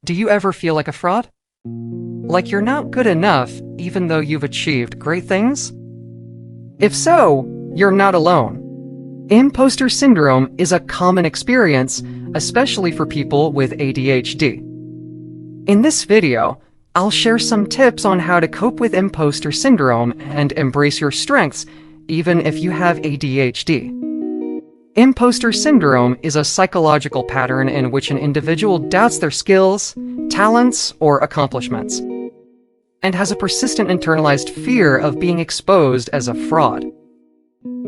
Do you ever feel like a fraud? Like you're not good enough even though you've achieved great things? If so, you're not alone. Imposter syndrome is a common experience, especially for people with ADHD. In this video, I'll share some tips on how to cope with imposter syndrome and embrace your strengths even if you have ADHD. Imposter syndrome is a psychological pattern in which an individual doubts their skills, talents, or accomplishments, and has a persistent internalized fear of being exposed as a fraud.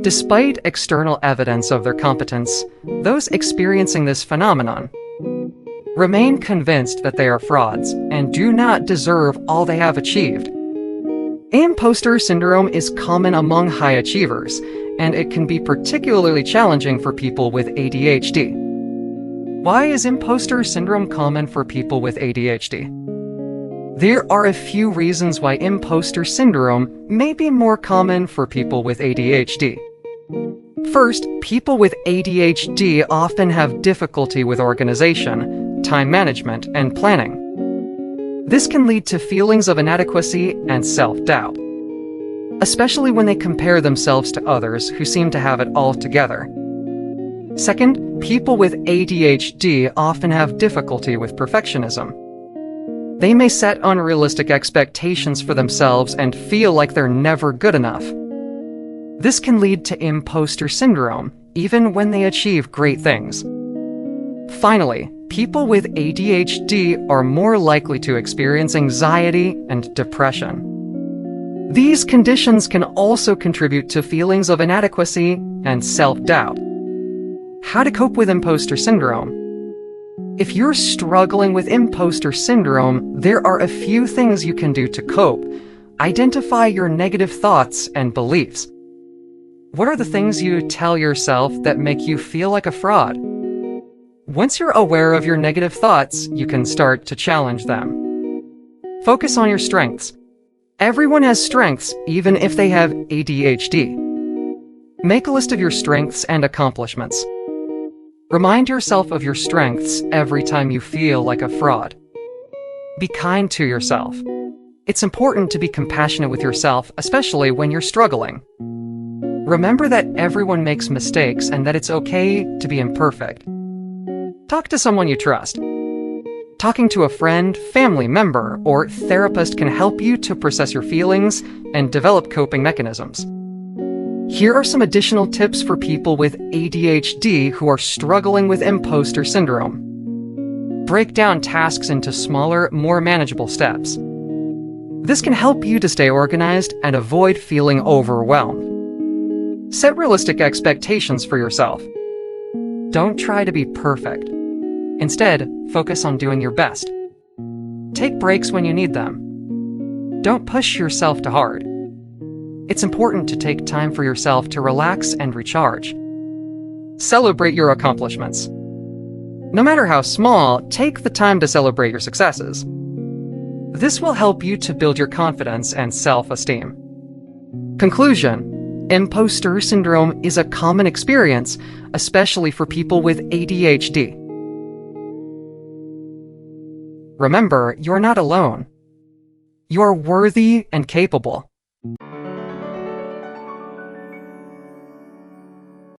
Despite external evidence of their competence, those experiencing this phenomenon remain convinced that they are frauds and do not deserve all they have achieved. Imposter syndrome is common among high achievers, and it can be particularly challenging for people with ADHD. Why is imposter syndrome common for people with ADHD? There are a few reasons why imposter syndrome may be more common for people with ADHD. First, people with ADHD often have difficulty with organization, time management, and planning. This can lead to feelings of inadequacy and self-doubt, especially when they compare themselves to others who seem to have it all together. Second, people with ADHD often have difficulty with perfectionism. They may set unrealistic expectations for themselves and feel like they're never good enough. This can lead to imposter syndrome, even when they achieve great things. Finally, people with ADHD are more likely to experience anxiety and depression. These conditions can also contribute to feelings of inadequacy and self-doubt. How to cope with imposter syndrome? If you're struggling with imposter syndrome, there are a few things you can do to cope. Identify your negative thoughts and beliefs. What are the things you tell yourself that make you feel like a fraud? Once you're aware of your negative thoughts, you can start to challenge them. Focus on your strengths. Everyone has strengths, even if they have ADHD. Make a list of your strengths and accomplishments. Remind yourself of your strengths every time you feel like a fraud. Be kind to yourself. It's important to be compassionate with yourself, especially when you're struggling. Remember that everyone makes mistakes and that it's okay to be imperfect. Talk to someone you trust. Talking to a friend, family member, or therapist can help you to process your feelings and develop coping mechanisms. Here are some additional tips for people with ADHD who are struggling with imposter syndrome. Break down tasks into smaller, more manageable steps. This can help you to stay organized and avoid feeling overwhelmed. Set realistic expectations for yourself. Don't try to be perfect. Instead, focus on doing your best. Take breaks when you need them. Don't push yourself too hard. It's important to take time for yourself to relax and recharge. Celebrate your accomplishments. No matter how small, take the time to celebrate your successes. This will help you to build your confidence and self-esteem. Conclusion: imposter syndrome is a common experience, especially for people with ADHD. Remember, you're not alone. You're worthy and capable.